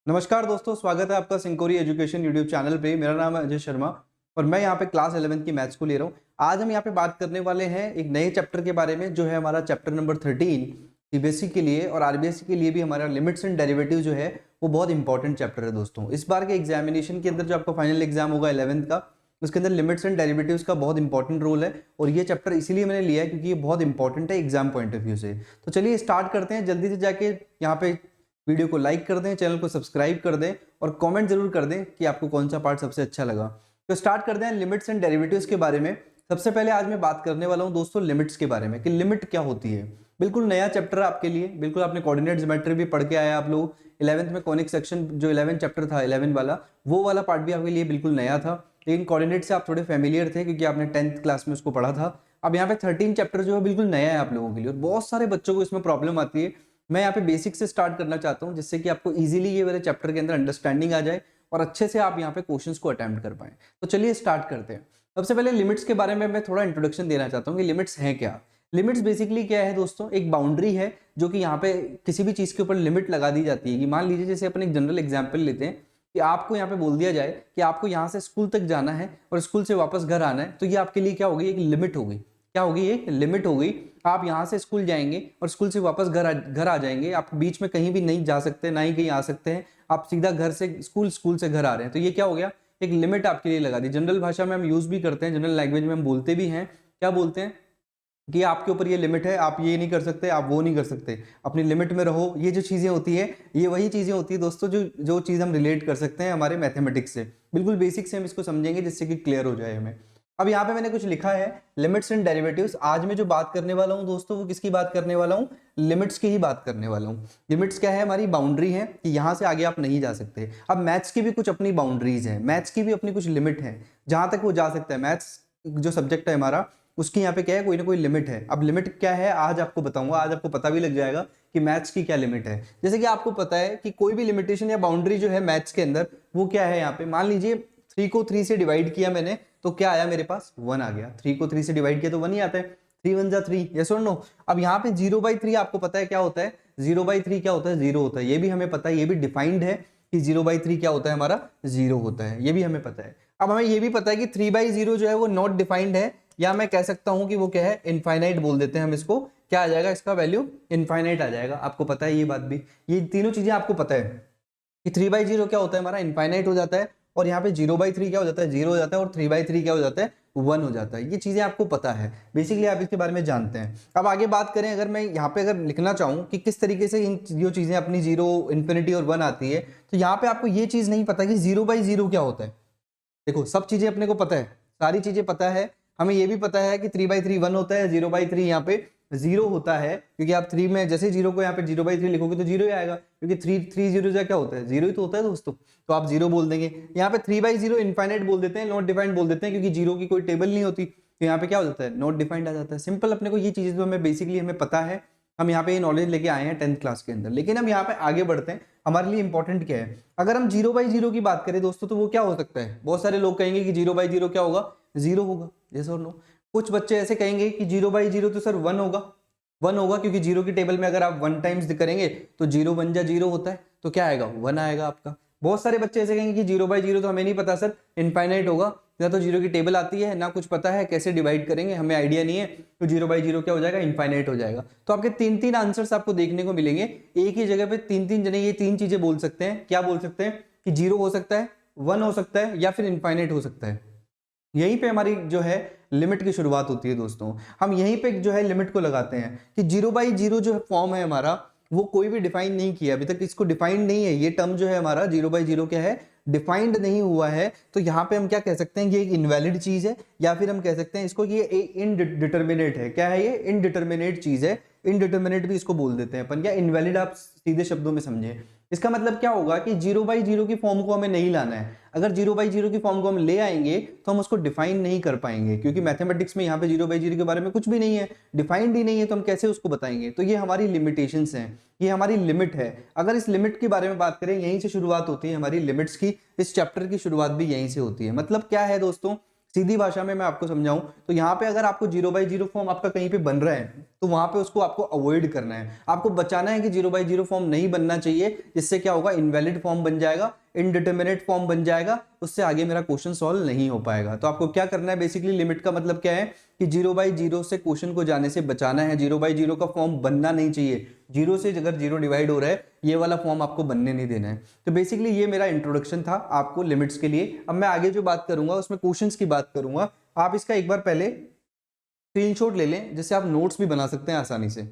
नमस्कार दोस्तों, स्वागत है आपका सिंकोरी एजुकेशन यूट्यूब चैनल पे। मेरा नाम है अजय शर्मा और मैं यहाँ पे क्लास 11th की मैथ्स को ले रहा हूँ। आज हम यहाँ पे बात करने वाले हैं एक नए चैप्टर के बारे में, जो है हमारा चैप्टर नंबर 13 सीबीएसई के लिए और आरबीएसई के लिए भी। हमारा लिमिट्स एंड डेरिवेटिव जो है वो बहुत इंपॉर्टेंट चैप्टर है दोस्तों। इस बार के एग्जामिनेशन के अंदर जो आपका फाइनल एग्जाम होगा 11th का, उसके अंदर लिमिट्स एंड डेरिवेटिव्स का बहुत इंपॉर्टेंट रोल है और ये चैप्टर इसीलिए मैंने लिया है क्योंकि ये बहुत इंपॉर्टेंट है एग्जाम पॉइंट ऑफ व्यू से। तो चलिए स्टार्ट करते हैं। जल्दी से जाके यहाँ पे वीडियो को लाइक कर दें, चैनल को सब्सक्राइब कर दें और कमेंट जरूर कर दें कि आपको कौन सा पार्ट सबसे अच्छा लगा। तो स्टार्ट करते हैं लिमिट्स एंड डेरिवेटिव्स के बारे में। सबसे पहले आज मैं बात करने वाला हूं दोस्तों लिमिट्स के बारे में कि लिमिट क्या होती है। बिल्कुल नया चैप्टर है आपके लिए, बिल्कुल आपने कोऑर्डिनेट ज्योमेट्री भी पढ़ के आया आप लोग 11th में। कॉनिक सेक्शन जो 11 चैप्टर था 11 वाला, वो वाला पार्ट भी आपके लिए बिल्कुल नया था, लेकिन कोऑर्डिनेट से आप थोड़े फेमिलियर थे क्योंकि आपने 10th क्लास में उसको पढ़ा था। अब यहाँ पे 13 चैप्टर जो है बिल्कुल नया है आप लोगों के लिए और बहुत सारे बच्चों को इसमें प्रॉब्लम आती है। मैं यहाँ पे बेसिक से स्टार्ट करना चाहता हूँ जिससे कि आपको इजीली ये वाले चैप्टर के अंदर अंडरस्टैंडिंग आ जाए और अच्छे से आप यहाँ पे क्वेश्चंस को अटेम्प्ट कर पाएं। तो चलिए स्टार्ट करते हैं। सबसे पहले लिमिट्स के बारे में मैं थोड़ा इंट्रोडक्शन देना चाहता हूँ कि लिमिट्स हैं क्या। लिमिट्स बेसिकली क्या है दोस्तों, एक बाउंड्री है जो कि यहाँ पे किसी भी चीज़ के ऊपर लिमिट लगा दी जाती है। कि मान लीजिए जैसे अपन एक जनरल एग्जाम्पल लेते हैं कि आपको यहाँ पे बोल दिया जाए कि आपको यहाँ से स्कूल तक जाना है और स्कूल से वापस घर आना है, तो ये आपके लिए क्या होगी, एक लिमिट होगी। क्या होगी, एक लिमिट हो गई। आप यहाँ से स्कूल जाएंगे और स्कूल से वापस घर आ जाएंगे। आप बीच में कहीं भी नहीं जा सकते, ना ही कहीं आ सकते हैं। आप सीधा घर से स्कूल, स्कूल से घर आ रहे हैं, तो ये क्या हो गया, एक लिमिट आपके लिए लगा दी। जनरल भाषा में हम यूज भी करते हैं, जनरल लैंग्वेज में हम बोलते भी हैं। क्या बोलते हैं कि आपके ऊपर ये लिमिट है, आप ये नहीं कर सकते, आप वो नहीं कर सकते, अपनी लिमिट में रहो। ये जो चीज़ें होती है, ये वही चीज़ें होती है दोस्तों जो जो चीज़ हम रिलेट कर सकते हैं हमारे मैथमेटिक्स से। बिल्कुल बेसिक से हम इसको समझेंगे जिससे कि क्लियर हो जाए हमें। अब यहाँ पे मैंने कुछ लिखा है लिमिट्स एंड डेरिवेटिव्स। आज मैं जो बात करने वाला हूँ दोस्तों, वो किसकी बात करने वाला हूँ, लिमिट्स की ही बात करने वाला हूँ। लिमिट्स क्या है, हमारी बाउंड्री है कि यहाँ से आगे आप नहीं जा सकते। अब मैथ्स की भी कुछ अपनी बाउंड्रीज है, मैथ्स की भी अपनी कुछ लिमिट है जहाँ तक वो जा सकता है। मैथ्स जो सब्जेक्ट है हमारा, उसकी यहाँ पे क्या है, कोई ना कोई लिमिट है। अब लिमिट क्या है आज आपको बताऊंगा, आज आपको पता भी लग जाएगा कि मैथ्स की क्या लिमिट है। जैसे कि आपको पता है कि कोई भी लिमिटेशन या बाउंड्री जो है मैथ्स के अंदर, वो क्या है। यहाँ पे मान लीजिए 3 को 3 से डिवाइड किया मैंने, तो क्या आया मेरे पास, 1 आ गया। 3 को 3 से डिवाइड किया तो 1 ही आता है। 3 1 जा 3, यस और नो। अब यहाँ पे 0/3 आपको पता है क्या होता है, 0/3 क्या होता है, 0 होता है। ये भी हमें पता है, ये भी डिफाइंड है कि 0/3 क्या होता है, हमारा 0 होता है। ये भी हमें पता है। अब हमें ये भी पता है कि 3/0 जो है वो नॉट डिफाइंड है, या मैं कह सकता हूं कि वो क्या है, इनफाइनाइट बोल देते हैं हम इसको। क्या आ जाएगा, इसका वैल्यू इनफाइनाइट आ जाएगा। आपको पता है ये बात भी, ये तीनों चीजें आपको पता है कि 3/0 क्या होता है, हमारा इनफाइनाइट हो जाता है। और यहाँ पे 0/3 क्या हो जाता है, 0 हो जाता है। और 3/3 क्या हो जाता है, 1 हो जाता है। ये चीजें आपको पता है, बेसिकली आप इसके बारे में जानते हैं। अब आगे बात करें, अगर मैं यहाँ पे अगर लिखना चाहूँ कि किस तरीके से इन जो चीजें अपनी 0, इन्फिनिटी और 1 आती है, तो यहाँ पे आपको ये चीज नहीं पता कि 0/0 क्या होता है। देखो सब चीजें अपने को पता है, सारी चीजें पता है। हमें ये भी पता है कि 3/3 1 होता है, 0/3 यहाँ पे 0 होता है। क्योंकि आप 3 में जैसे 0 को यहाँ पे 0/3 लिखोगे तो 0 ही आएगा, क्योंकि 3 0 क्या होता है, 0 ही तो होता है दोस्तों। तो आप 0 बोल देंगे। यहाँ पे 3/0 इनफाइनाइट बोल देते हैं, नॉट डिफाइंड बोल देते हैं, क्योंकि 0 की कोई टेबल नहीं होती। तो यहाँ पे क्या हो जाता है, नॉट डिफाइंड आ जाता है। सिंपल, अपने को ये चीजें तो हमें बेसिकली हमें पता है। हम यहाँ पे ये नॉलेज लेके आए हैं 10th क्लास के अंदर। लेकिन हम यहाँ पे आगे बढ़ते हैं, हमारे लिए इंपॉर्टेंट क्या है। अगर हम 0/0 की बात करें दोस्तों, तो वो क्या हो सकता है। बहुत सारे लोग कहेंगे कि 0/0 क्या होगा, 0 होगा, यस और नो। कुछ बच्चे ऐसे कहेंगे कि 0/0 तो सर 1 होगा। 1 होगा क्योंकि 0 की टेबल में अगर आप 1 टाइम्स करेंगे तो 0 1 जा 0 होता है, तो क्या आएगा, 1 आएगा आपका। बहुत सारे बच्चे ऐसे कहेंगे कि 0/0 तो हमें नहीं पता सर, इनफाइनाइट होगा, ना तो 0 की टेबल आती है, ना कुछ पता है कैसे डिवाइड करेंगे, हमें आइडिया नहीं है, तो 0/0 क्या हो जाएगा, इनफाइनाइट हो जाएगा। तो आपके 3 आंसर्स आपको देखने को मिलेंगे। एक ही जगह पे 3 जने ये 3 चीजें बोल सकते हैं। क्या बोल सकते हैं कि 0 हो सकता है, 1 हो सकता है, या फिर इनफाइनाइट हो सकता है। यहीं पे हमारी जो है लिमिट की शुरुआत होती है दोस्तों। हम यहीं पे जो है लिमिट को लगाते हैं कि 0/0 जो है फॉर्म है हमारा, वो कोई भी डिफाइन नहीं किया अभी तक, इसको डिफाइंड नहीं है। ये टर्म जो है हमारा 0/0 क्या है, डिफाइंड नहीं हुआ है। तो यहाँ पे हम क्या कह सकते हैं, ये एक इनवैलिड चीज है, या फिर हम कह सकते हैं इसको कि ये इनडिटर्मिनेट है। क्या है ये, इनडिटर्मिनेट चीज है। इनडिटर्मिनेट भी इसको बोल देते हैं अपन, या इनवैलिड आप सीधे शब्दों में समझे। इसका मतलब क्या होगा कि 0/0 की फॉर्म को हमें नहीं लाना है। अगर 0/0 की फॉर्म को हम ले आएंगे तो हम उसको डिफाइन नहीं कर पाएंगे, क्योंकि मैथमेटिक्स में यहाँ पे 0/0 के बारे में कुछ भी नहीं है, डिफाइंड ही नहीं है, तो हम कैसे उसको बताएंगे। तो ये हमारी लिमिटेशंस हैं, ये हमारी लिमिट है। अगर इस लिमिट के बारे में बात करें, यहीं से शुरुआत होती है हमारी लिमिट्स की। इस चैप्टर की शुरुआत भी यहीं से होती है। मतलब क्या है दोस्तों, सीधी भाषा में मैं आपको समझाऊं तो यहाँ पे अगर आपको 0/0 फॉर्म आपका कहीं पे बन रहा है तो वहां पे उसको आपको अवॉइड करना है, आपको बचाना है कि 0/0 फॉर्म नहीं बनना चाहिए, जिससे क्या होगा, इनवैलिड फॉर्म बन जाएगा, इनडिटरमिनेट फॉर्म बन जाएगा, उससे आगे मेरा क्वेश्चन सॉल्व नहीं हो पाएगा। तो आपको क्या करना है, बेसिकली लिमिट का मतलब क्या है कि 0/0 से क्वेश्चन को जाने से बचाना है, 0/0 का फॉर्म बनना नहीं चाहिए, 0 से अगर 0 डिवाइड हो रहा है ये वाला फॉर्म आपको बनने नहीं देना है। तो बेसिकली ये मेरा इंट्रोडक्शन था आपको लिमिट्स के लिए। अब मैं आगे जो बात करूंगा उसमें क्वेश्चंस की बात करूंगा। आप इसका एक बार पहले स्क्रीनशॉट ले लें जिससे आप नोट्स भी बना सकते हैं आसानी से।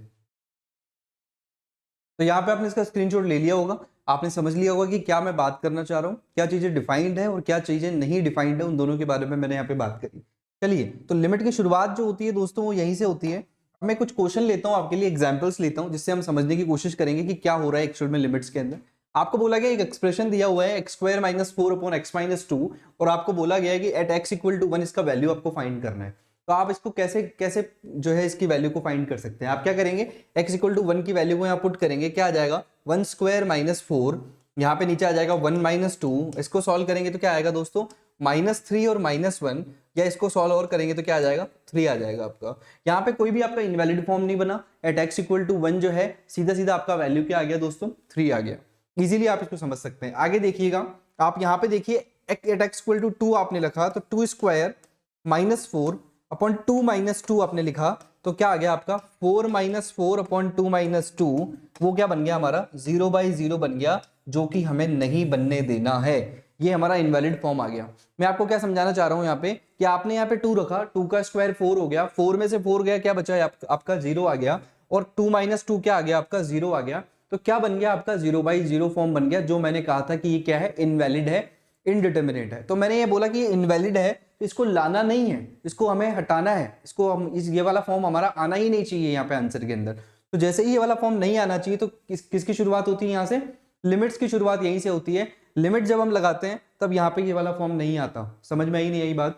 तो यहाँ पे आपने इसका स्क्रीनशॉट ले लिया होगा, आपने समझ लिया होगा कि क्या मैं बात करना चाह रहा हूँ, क्या चीजें डिफाइंड है और क्या चीजें नहीं डिफाइंड है, उन दोनों के बारे में मैंने यहाँ पे बात करी। चलिए, तो लिमिट की शुरुआत जो होती है दोस्तों वो यहीं से होती है। मैं कुछ क्वेश्चन लेता हूँ आपके लिए, एग्जाम्पल्स लेता हूँ जिससे हम समझने की कोशिश करेंगे कि क्या हो रहा है एक्चुअल में लिमिट्स के अंदर। आपको बोला गया एक एक्सप्रेशन दिया हुआ है x²-4/x-2 और आपको बोला गया है कि एट x=1 इसका वैल्यू आपको फाइंड करना है। तो आप इसको कैसे कैसे जो है इसकी वैल्यू को फाइंड कर सकते हैं। आप क्या करेंगे, x=1 की वैल्यू को यहाँ पुट करेंगे, क्या आ जाएगा 1² - 4, यहाँ पे नीचे आ जाएगा 1 - 2, इसको सॉल्व करेंगे तो क्या आएगा दोस्तों -3 और -1, या इसको सॉल्व और करेंगे तो क्या आ जाएगा 3 आ जाएगा आपका। यहाँ पे कोई भी आपका इनवैलिड फॉर्म नहीं बना, एट x=1 जो है सीधा सीधा आपका वैल्यू क्या आ गया दोस्तों 3 आ गया। इजीली आप इसको समझ सकते हैं। आगे देखिएगा, आप यहाँ पे देखिए एट x=2 आपने लिखा तो 2² - 4/2 - 2 आपने लिखा तो क्या आ गया आपका 4 - 4/2 - 2, वो क्या बन गया हमारा 0/0 बन गया, जो कि हमें नहीं बनने देना है। ये हमारा इनवैलिड फॉर्म आ गया। मैं आपको क्या समझाना चाह रहा हूं यहाँ पे कि आपने यहाँ पे 2 रखा, 2 का स्क्वायर 4 हो गया, 4 में से 4 गया क्या बचा है आपका 0 आ गया, और 2 - 2 क्या आ गया आपका 0 आ गया। तो क्या बन गया आपका 0/0 फॉर्म बन गया, जो मैंने कहा था कि ये क्या है इनवैलिड है, इनडिटरमिनेट है। तो मैंने ये बोला कि ये इनवैलिड है तो इसको लाना नहीं है, इसको हमें हटाना है, इसको हम ये वाला फॉर्म हमारा आना ही नहीं चाहिए यहाँ पे आंसर के अंदर। तो जैसे ही ये वाला फॉर्म नहीं आना चाहिए तो किसकी शुरुआत होती है, यहाँ से लिमिट्स की शुरुआत यहीं से होती है। लिमिट जब हम लगाते हैं तब यहाँ पे ये वाला फॉर्म नहीं आता। समझ में आई नहीं आई बात?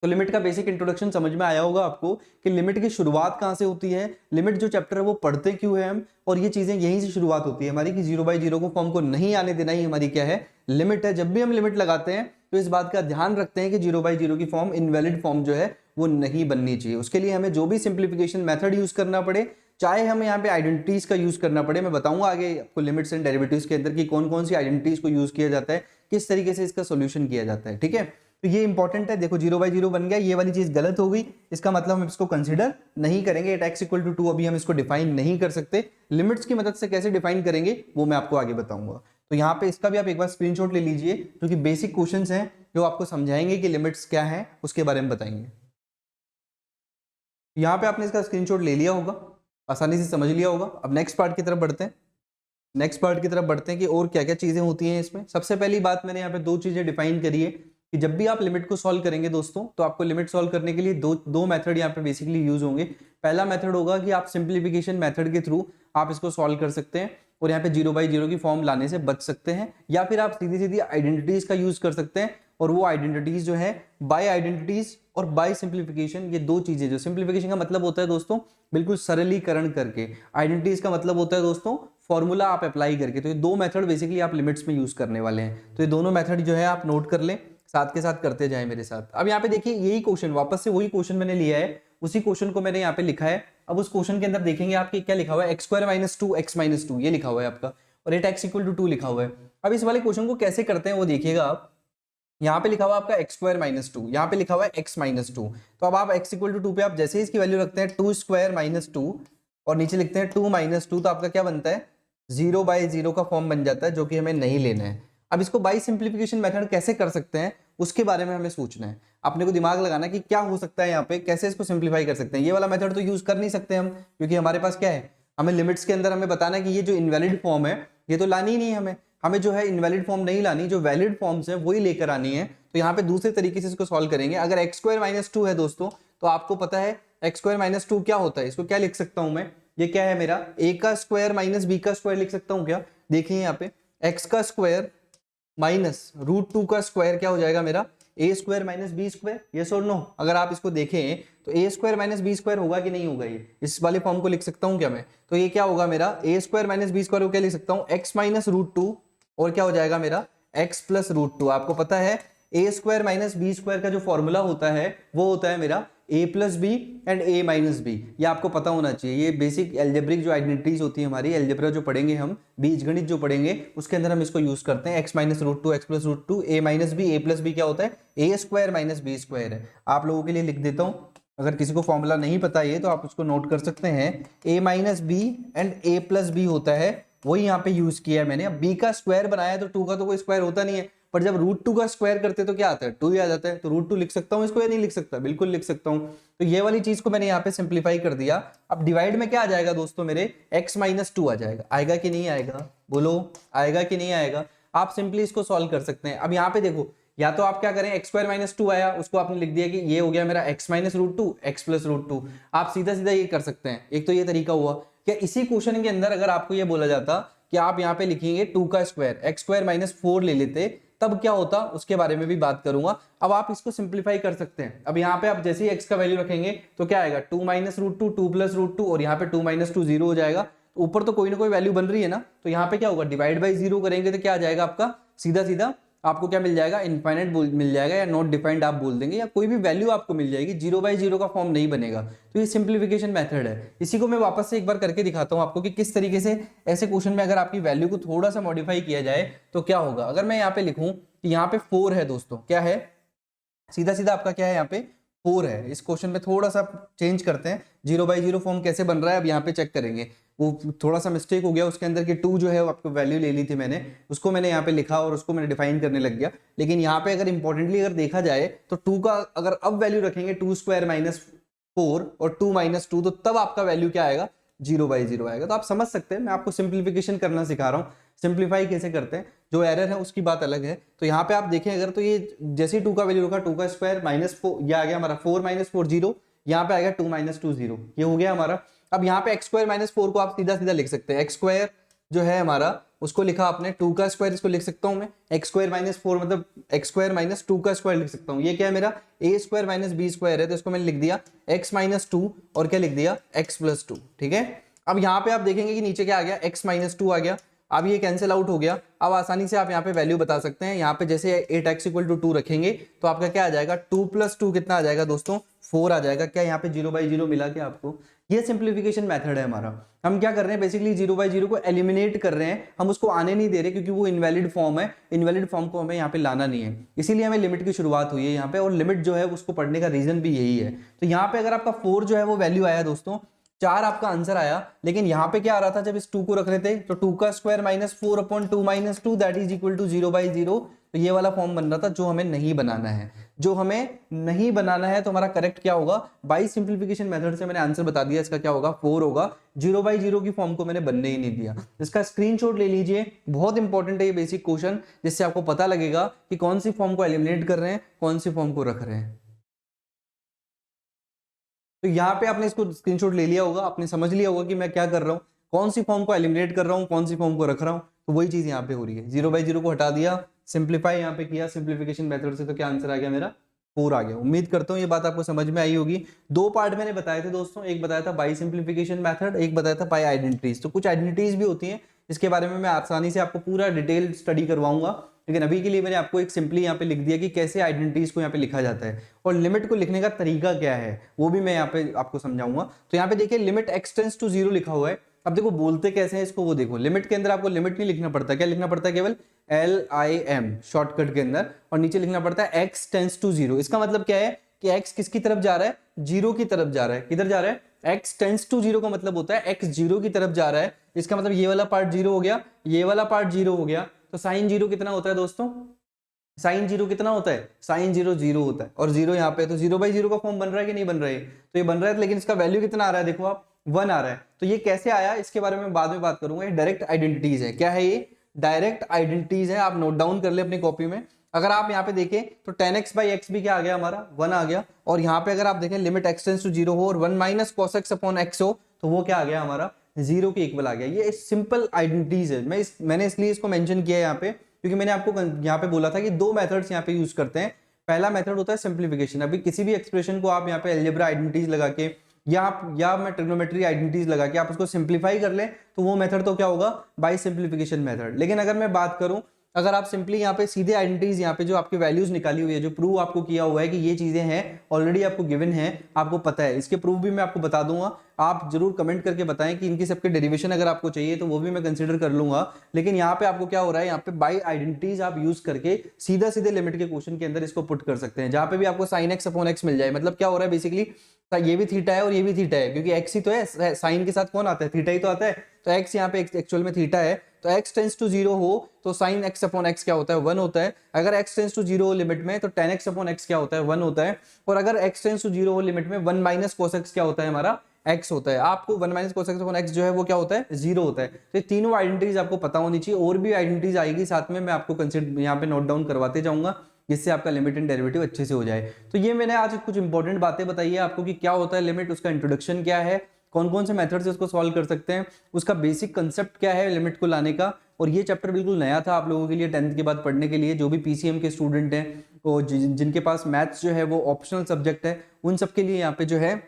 तो लिमिट का बेसिक इंट्रोडक्शन समझ में आया होगा आपको कि लिमिट की शुरुआत कहाँ से होती है, लिमिट जो चैप्टर है वो पढ़ते क्यों है हम, और ये चीजें यहीं से शुरुआत होती है हमारी कि 0/0 को फॉर्म को नहीं आने देना ही हमारी क्या है लिमिट है। जब भी हम लिमिट लगाते हैं तो इस बात का ध्यान रखते हैं कि 0/0 की फॉर्म इनवैलिड फॉर्म जो है वो नहीं बननी चाहिए। उसके लिए हमें जो भी सिंप्लीफिकेशन मेथड यूज करना पड़े, चाहे हमें यहाँ पे आइडेंटिटीज का यूज करना पड़े, मैं बताऊंगा आगे आपको लिमिट्स एंड डेरिवेटिव्स के अंदर कि कौन कौन सी आइडेंटिटीज को यूज किया जाता है, किस तरीके से इसका सोल्यूशन किया जाता है। ठीक है, तो ये इंपॉर्टेंट है। देखो 0/0 बन गया, ये वाली चीज गलत हो गई, इसका मतलब हम इसको कंसीडर नहीं करेंगे। एट x=2 अभी हम इसको डिफाइन नहीं कर सकते, लिमिट्स की मदद से कैसे डिफाइन करेंगे वो मैं आपको आगे बताऊंगा। तो यहाँ पे इसका भी आप एक बार स्क्रीनशॉट ले लीजिए, जो कि बेसिक क्वेश्चंस हैं जो आपको समझाएंगे कि लिमिट्स क्या है, उसके बारे में बताएंगे। यहाँ पे आपने इसका स्क्रीनशॉट ले लिया होगा, आसानी से समझ लिया होगा। अब नेक्स्ट पार्ट की तरफ बढ़ते हैं, नेक्स्ट पार्ट की तरफ बढ़ते हैं कि और क्या क्या चीजें होती हैं इसमें। सबसे पहली बात मैंने यहाँ पे 2 चीजें डिफाइन करी है कि जब भी आप लिमिट को सॉल्व करेंगे दोस्तों, तो आपको लिमिट सॉल्व करने के लिए दो मेथड यहाँ पे बेसिकली यूज होंगे। पहला मेथड होगा कि आप सिंप्लीफिकेशन मेथड के थ्रू आप इसको सॉल्व कर सकते हैं और यहाँ पे 0/0 की फॉर्म लाने से बच सकते हैं, या फिर आप सीधी सीधी आइडेंटिटीज का यूज कर सकते हैं। और वो आइडेंटिटीज जो है बाय आइडेंटिटीज और बाय सिंप्लीफिकेशन, ये 2 चीजें, जो सिंप्लीफिकेशन का मतलब होता है दोस्तों बिल्कुल सरलीकरण करके, आइडेंटिटीज का मतलब होता है दोस्तों फॉर्मूला आप अप्लाई करके। तो ये 2 मेथड बेसिकली आप लिमिट्स में यूज करने वाले हैं। तो ये दोनों मेथड जो है आप नोट कर लें, साथ के साथ करते जाएं मेरे साथ। अब यहाँ पे देखिए यही क्वेश्चन, वापस से वही क्वेश्चन मैंने लिया है, उसी क्वेश्चन को मैंने यहाँ पे लिखा है। अब उस क्वेश्चन के अंदर देखेंगे आपके क्या लिखा हुआ है, x² - 2x - 2 ये लिखा हुआ है आपका, और एट x=2 लिखा हुआ है। अब इस वाले क्वेश्चन को कैसे करते हैं वो देखिएगा आप। यहाँ पे लिखा हुआ आपका x² - 2, यहाँ पे लिखा हुआ है x-2। तो अब आप x=2 पे आप जैसे ही इसकी वैल्यू रखते हैं 2² - 2 और नीचे लिखते हैं 2 - 2, तो आपका क्या बनता है 0/0 का फॉर्म बन जाता है, जो कि हमें नहीं लेना है। अब इसको बाई सिंप्लीफिकेशन मेथड कैसे कर सकते हैं उसके बारे में हमें सोचना है, अपने को दिमाग लगाना है कि क्या हो सकता है यहाँ पे, कैसे इसको सिंप्लीफाई कर सकते हैं। ये वाला मेथड तो यूज कर नहीं सकते हम, क्योंकि हमारे पास क्या है, हमें लिमिट्स के अंदर हमें बताना है कि ये जो इनवैलिड फॉर्म है ये तो लानी ही नहीं है हमें जो है इनवैलिड फॉर्म नहीं लानी, जो वैलिड फॉर्म्स है वही लेकर आनी है। तो यहाँ पे दूसरे तरीके से इसको सॉल्व करेंगे। अगर x² - 2 है दोस्तों, तो आपको पता है x² - 2 क्या होता है, इसको क्या लिख सकता हूं मैं, ये क्या है मेरा a का स्क्वायर माइनस b का स्क्वायर लिख सकता हूं क्या। देखिए यहाँ पे x का स्क्वायर माइनस √2 का स्क्वायर क्या हो जाएगा मेरा a² - b², यस और नो। अगर आप इसको देखें तो a² - b² होगा कि नहीं होगा, ये इस वाले फॉर्म को लिख सकता हूं क्या मैं। तो ये क्या होगा मेरा a² - b² को क्या लिख सकता हूं x - √2 और क्या हो जाएगा मेरा x + √2। आपको पता है a square minus b square का जो फॉर्मूला होता है वो होता है मेरा a plus B and a minus B. ये आपको पता होना चाहिए। ये बेसिक एल्जेब्रिक जो आइडेंटिटीज होती है हमारी, एल्जेब्रा जो पढ़ेंगे हम, बीजगणित जो पढ़ेंगे उसके अंदर हम इसको यूज करते हैं। x minus root two x plus root two a minus b, a plus b क्या होता है a square minus b square है। आप लोगों के लिए लिख देता हूँ, अगर किसी को फॉर्मूला नहीं पता ये तो आप उसको नोट कर सकते हैं। a minus B and a plus B होता है, वही यहाँ पे यूज किया है मैंने। अब b का स्क्वायर बनाया तो 2 का तो कोई स्क्वायर होता नहीं है, पर जब रूट 2 का स्क्वायर करते तो क्या आता है 2 ही आ जाता है। तो रूट 2 लिख सकता हूँ इसको या नहीं लिख सकता, बिल्कुल लिख सकता हूँ। तो ये वाली चीज को मैंने यहाँ पे सिंप्लीफाई कर दिया। अब डिवाइड में क्या आ जाएगा दोस्तों मेरे x माइनस 2 आ जाएगा। आएगा कि नहीं आएगा, बोलो आएगा कि नहीं आएगा। आप सिंपली इसको सॉल्व कर सकते हैं। अब यहाँ पे देखो, या तो आप क्या करें, x स्क्वायर माइनस 2 आया उसको आपने लिख दिया कि ये हो गया मेरा x minus root two x plus root two. आप सीधा सीधा ये कर सकते हैं। एक तो ये तरीका हुआ। क्या इसी क्वेश्चन के अंदर अगर आपको ये बोला जाता कि आप यहाँ पे लिखेंगे 2 का स्क्वायर एक्स स्क्वायर माइनस 4 ले लेते तब क्या होता, उसके बारे में भी बात करूंगा। अब आप इसको सिंप्लीफाई कर सकते हैं। अब यहाँ पे आप जैसे ही x का वैल्यू रखेंगे तो क्या आएगा 2 minus root two, 2 plus root two, और यहाँ पे 2 माइनस 2 0 हो जाएगा। तो ऊपर तो कोई ना कोई वैल्यू बन रही है ना, तो यहाँ पे क्या होगा डिवाइड बाई 0 करेंगे तो क्या आ जाएगा आपका सीधा सीधा आपको क्या मिल जाएगा इनफाइनाइट मिल जाएगा, या नॉट डिफाइंड आप बोल देंगे, या कोई भी वैल्यू आपको मिल जाएगी। 0 बाई 0 का फॉर्म नहीं बनेगा। तो ये सिंप्लीफिकेशन मेथड है। इसी को मैं वापस से एक बार करके दिखाता हूं आपको कि किस तरीके से ऐसे क्वेश्चन में अगर आपकी वैल्यू को थोड़ा सा मॉडिफाई किया जाए तो क्या होगा। अगर मैं यहाँ पे लिखूं कि यहाँ पे 4 है दोस्तों, क्या है सीधा सीधा आपका क्या है यहाँ पे 4 है। इस क्वेश्चन में थोड़ा सा चेंज करते हैं, 0 बाई 0 फॉर्म कैसे बन रहा है अब यहाँ पे चेक करेंगे। वो थोड़ा सा मिस्टेक हो गया उसके अंदर कि 2 जो है वो आपको वैल्यू ले ली थी मैंने, उसको मैंने यहाँ पे लिखा और उसको मैंने डिफाइन करने लग गया। लेकिन यहाँ पे अगर इंपॉर्टेंटली अगर देखा जाए तो 2 का अगर अब वैल्यू रखेंगे 2 स्क्वायर माइनस 4 और 2 माइनस 2, तो तब आपका वैल्यू क्या आएगा 0 बाई 0 आएगा। तो आप समझ सकते हैं मैं आपको सिंप्लीफिकेशन करना सिखा रहा हूँ, सिंप्लीफाई कैसे करते हैं। जो एरर है उसकी बात अलग है। तो यहाँ पे आप देखें अगर, तो ये जैसे ही 2 का वैल्यू रखा 2 का स्क्वायर माइनस 4, ये आ गया हमारा 4 माइनस 4 0, यहाँ पे आएगा 2 माइनस 2 0, ये हो गया हमारा। अब यहाँ पे एक्स स्क्वायर माइनस 4 को आप सीधा सीधा लिख सकते हैं। एक्स स्क्वायर जो है हमारा उसको लिखा आपने, 2 का स्क्वायर इसको लिख सकता हूं मैं, एक्स स्क्वायर माइनस 4 मतलब एक्स स्क्वायर माइनस 2 का स्क्वायर लिख सकता हूं। ये क्या है मेरा ए स्क्वायर माइनस बी स्क्वायर है, तो इसको मैंने लिख दिया एक्स माइनस 2 और क्या लिख दिया एक्स प्लस 2। ठीक है। अब यहाँ पे आप देखेंगे कि नीचे क्या आ गया एक्स माइनस 2 आ गया। अब ये कैंसिल आउट हो गया। अब आसानी से आप यहाँ पे वैल्यू बता सकते हैं। यहाँ पे जैसे 8x इक्वल टू 2 रखेंगे तो आपका क्या आ जाएगा 2 प्लस 2 कितना आ जाएगा दोस्तों 4 आ जाएगा। क्या यहाँ पे 0 बाई 0 मिला क्या आपको। ये सिंप्लीफिकेशन मेथड है हमारा। हम क्या कर रहे हैं बेसिकली 0 बाई 0 को एलिमिनेट कर रहे हैं, हम उसको आने नहीं दे रहे क्योंकि वो इनवैलिड फॉर्म है। इनवैलिड फॉर्म को हमें यहाँ पे लाना नहीं है, इसीलिए हमें लिमिट की शुरुआत हुई है यहाँ पे। और लिमिट जो है उसको पढ़ने का रीजन भी यही है। तो यहाँ पे अगर आपका 4 जो है वो वैल्यू आया दोस्तों, 4 आपका आंसर आया। लेकिन यहाँ पे क्या आ रहा था जब इस 2 को रख रहे थे तो 2 का square minus 4 upon 2 minus 2 that is equal to 0 by 0। तो ये वाला फॉर्म बन रहा था जो हमें नहीं बनाना है। जो हमें नहीं बनाना है तो हमारा करेक्ट क्या होगा, बाई सिंप्लीफिकेशन मेथड से मैंने आंसर बता दिया। इसका क्या होगा 4 होगा। 0 बाई 0 की फॉर्म को मैंने बनने ही नहीं दिया। इसका स्क्रीनशॉट ले लीजिए, बहुत इंपॉर्टेंट है ये बेसिक क्वेश्चन, जिससे आपको पता लगेगा कि कौन सी फॉर्म को एलिमिनेट कर रहे हैं, कौन सी फॉर्म को रख रहे हैं। तो यहाँ पे आपने इसको स्क्रीनशॉट ले लिया होगा, आपने समझ लिया होगा कि मैं क्या कर रहा हूँ, कौन सी फॉर्म को एलिमिनेट कर रहा हूँ, कौन सी फॉर्म को रख रहा हूँ। तो वही चीज यहाँ पे हो रही है। 0 बाई 0 को हटा दिया, सिंप्लीफाई यहाँ पे किया सिंप्लीफिकेशन मेथड से, तो क्या आंसर आ गया मेरा 4 आ गया। उम्मीद करता हूँ ये बात आपको समझ में आई होगी। 2 पार्ट मैंने बताए थे दोस्तों, एक बताया था बाई सिंप्लीफिकेशन मेथड, एक बताया था बाई आइडेंटिटीज। तो कुछ आइडेंटिटीज भी होती हैं, इसके बारे में मैं आसानी से आपको पूरा डिटेल स्टडी करवाऊंगा। लेकिन अभी के लिए मैंने आपको एक सिंपली यहाँ पे लिख दिया कि कैसे आइडेंटिटीज को यहाँ पे लिखा जाता है और लिमिट को लिखने का तरीका क्या है वो भी मैं यहाँ पे आपको समझाऊंगा। तो यहाँ पे देखिए लिमिट x टेंड्स टू 0 लिखा हुआ है। अब देखो बोलते कैसे हैं इसको, वो देखो लिमिट के अंदर आपको लिमिट नहीं लिखना पड़ता, क्या लिखना पड़ता है केवल LIM शॉर्टकट के अंदर, और नीचे लिखना पड़ता है x टेंड्स टू 0। इसका मतलब क्या है कि x किसकी तरफ जा रहा है, 0 की तरफ जा रहा है। किधर जा रहा है, x टेंड्स टू 0 का मतलब होता है x 0 की तरफ जा रहा है। इसका मतलब ये वाला पार्ट 0 हो गया, ये वाला पार्ट 0 हो गया। तो साइन 0 कितना होता है दोस्तों, साइन 0 कितना होता है, साइन 0 0 होता है, और 0 यहाँ पे। तो 0 बाई 0 का फॉर्म बन रहा है कि नहीं बन रहा है, तो ये बन रहा है। लेकिन इसका वैल्यू कितना आ रहा है, देखो आप 1 आ रहा है। तो ये कैसे आया इसके बारे में बाद में बात करूंगा। ये डायरेक्ट आइडेंटिटीज है। क्या है ये, डायरेक्ट आइडेंटिटीज है। आप नोट डाउन कर ले अपनी कॉपी में। अगर आप यहाँ पे देखें तो tan x बाई एक्स भी क्या आ गया हमारा 1 आ गया। और यहाँ पे अगर आप देखें लिमिट x टेंड्स टू 0 हो और 1 minus cos x upon x हो तो वो क्या आ गया हमारा 0 के इक्वल आ गया। ये सिंपल आइडेंटिटीज है। मैंने इसलिए इसको मेंशन किया है यहाँ पे क्योंकि मैंने आपको यहाँ पे बोला था कि 2 मेथड्स यहाँ पे यूज करते हैं। पहला मेथड होता है सिंप्लीफिकेशन। अभी किसी भी एक्सप्रेशन को आप यहाँ पे अलजेब्रा आइडेंटिटीज लगा के या मैं ट्रिग्नोमेट्री आइडेंटिटीज लगा के आप उसको सिंप्लीफाई कर ले तो वो मेथड तो क्या होगा, बाय सिंप्लीफिकेशन मेथड। लेकिन अगर मैं बात करूं अगर आप सिंपली यहाँ पे सीधे आइडेंटिटीज यहाँ पे जो आपकी वैल्यूज निकाली हुई है, जो प्रूव आपको किया हुआ है कि ये चीजें हैं ऑलरेडी आपको गिवन है, आपको पता है, इसके प्रूफ भी मैं आपको बता दूंगा। आप जरूर कमेंट करके बताएं कि इनकी सबके डेरिवेशन अगर आपको चाहिए तो वो भी मैं कंसीडर कर लूंगा। लेकिन यहाँ पे आपको क्या हो रहा है, यहाँ पे बाई आइडेंटिटीज आप यूज करके सीधा सीधे लिमिट के क्वेश्चन के अंदर इसको पुट कर सकते हैं, जहां पे भी आपको साइन एक्स अपॉन एक्स मिल जाए। मतलब क्या हो रहा है बेसिकली, ये भी थीटा है और ये भी थीटा है, क्योंकि एक्स ही तो है, साइन के साथ कौन आता है, थीटा ही तो आता है। तो एक्स यहाँ पे एक्चुअल में थीटा है, तो x टेंस टू 0 हो तो साइन x अपॉन एक्स क्या होता है, 1 होता है। अगर x टेंस टू 0 हो लिमिट में तो tan x अपॉन एक्स क्या होता है, 1 होता है। और अगर x टेंस टू 0 हो लिमिट में 1 माइनस कोस एक्स क्या होता है, हमारा x होता है। आपको 1 minus cos x upon x जो है वो क्या होता है, 0 होता है। तो ये तीनों आइडेंटिटीज आपको पता होनी चाहिए, और भी आइडेंटिटीज आएगी साथ में, मैं आपको कंसिडर यहाँ पे नोट डाउन करवाते जाऊंगा, जिससे आपका लिमिट एंड डेरिवेटिव अच्छे से हो जाए। तो ये मैंने आज कुछ इंपॉर्टेंट बातें बताई है आपको कि क्या होता है लिमिट, उसका इंट्रोडक्शन क्या है, कौन कौन से मेथड से उसको सॉल्व कर सकते हैं, उसका बेसिक कंसेप्ट क्या है लिमिट को लाने का। और ये चैप्टर बिल्कुल नया था आप लोगों के लिए 10th के बाद पढ़ने के लिए, जो भी पीसीएम के स्टूडेंट हैं, वो जिनके पास मैथ्स जो है वो ऑप्शनल सब्जेक्ट है, उन सबके लिए यहाँ पे जो है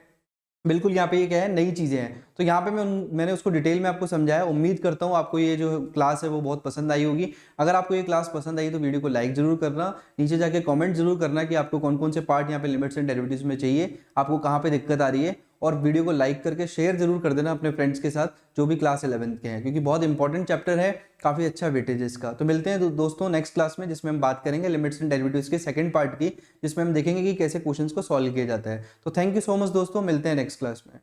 बिल्कुल यहाँ पे ये क्या है, नई चीजें हैं। तो यहाँ पे मैंने उसको डिटेल में आपको समझाया। उम्मीद करता हूँ आपको ये जो क्लास है वो बहुत पसंद आई होगी। अगर आपको ये क्लास पसंद आई तो वीडियो को लाइक जरूर करना, नीचे जाके कमेंट जरूर करना कि आपको कौन कौन से पार्ट यहाँ पे लिमिट्स एंड डेरिवेटिव्स में चाहिए, आपको कहाँ पे दिक्कत आ रही है। और वीडियो को लाइक करके शेयर जरूर कर देना अपने फ्रेंड्स के साथ जो भी क्लास 11th के हैं, क्योंकि बहुत इंपॉर्टेंट चैप्टर है, काफी अच्छा वेटेज है इसका। तो मिलते हैं दोस्तों नेक्स्ट क्लास में, जिसमें हम बात करेंगे लिमिट्स एंड डेरिवेटिव्स के सेकंड पार्ट की, जिसमें हम देखेंगे कि कैसे क्वेश्चंस को सॉल्व किया जाता है। तो थैंक यू सो मच दोस्तों, मिलते हैं नेक्स्ट क्लास में।